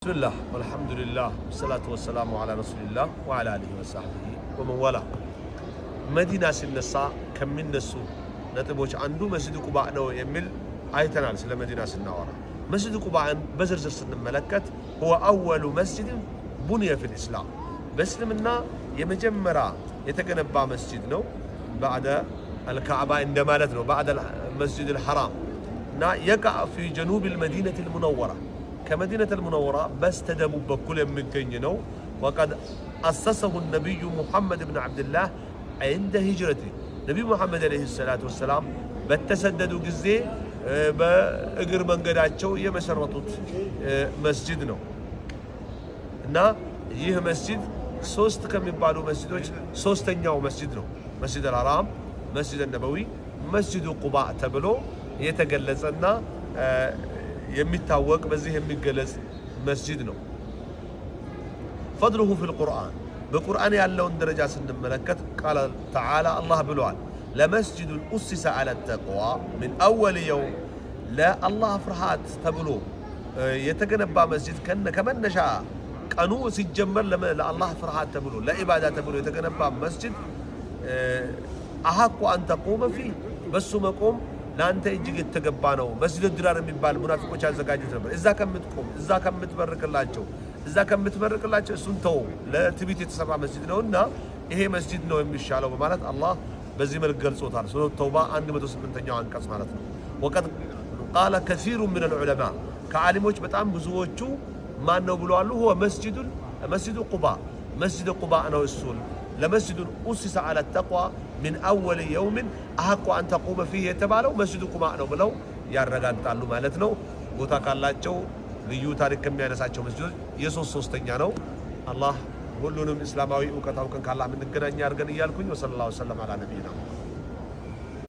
بسم الله والحمد لله والصلاة والسلام على رسول الله وعلى آله وصحبه ومن والاه مدينة سنسا كم من نسو نتبوش عنده مسجد قباء نو يمل آيتنا سلا مدينة سنورا مسجد قباء بزرزر سن الملكت هو أول مسجد بني في الإسلام بس لمنا يمجمرا يتقنبا مسجد نو بعد الكعبة عندما لتنو بعد المسجد الحرام يقع في جنوب المدينة المنورة كمدينة المنورة بس تدبوا بكل من كنينو وقد أسسه النبي محمد بن عبد الله عند هجرته نبي محمد عليه الصلاة والسلام بتسددوا جزء بأجر من قداتشو يمسرطوت مسجدنا نا يه مسجد سوست كم يبالو مسجدوش سوستنياو مسجدنا مسجد الحرام مسجد النبوي مسجد قباء تبلو يتجلسنا يمتاوق بزيه يمجلس مسجد نو فضله في القرآن بالقرآن يعلون درجة سن الملكة قال تعالى الله بلوان لمسجد أسس على التقوى من أول يوم لا الله فرحات تبلو يتجنب مسجد كمان نشاء قانون سيجمر لما لا الله فرحات تبلو لا إبادة تبلو يتجنب مسجد أحق أن تقوم فيه بس مقوم لأنت يجيك التجبانو مسجد الدرار የሚባል ሙናፊቆች ያዘጋጁት ነበር እዛ ከምትቆም እዛ ከምትበርክላቸው እዛ ከምትበርክላቸው እሱን ተው ለትቢት የተሰራ መስጂድ ነውና ይሄ መስጂድ ነው የሚሻለው በማለት አላህ በዚህ መልኩ ገልጾታል ሱረቱ ተውባ 108ኛው አንቀጽ ማለት ነው وقد قال كثير من العلماء ከዓሊሞች በጣም ብዙዎቹ ማን ነው ብለዋል هو مسجد قباء مسجد قباء ነው እሱን لمسجد أسس على التقوى من أول يوم أحق أن تقوم فيه يتبالو مسجد قباء ነው ብለው ያረጋግጣሉ ማለት ነው ቦታ ካላቸው ልዩ ታሪክ ከሚያነሳቸው መስጂዶች የ3ኛ ነው አላህ ሁሉንም እስላማዊ ዕውቀት አውቀን ካላህ ምን ገናኛ አርገን ይያልኩኝ ወሰለላሁ ዐለ ነብይና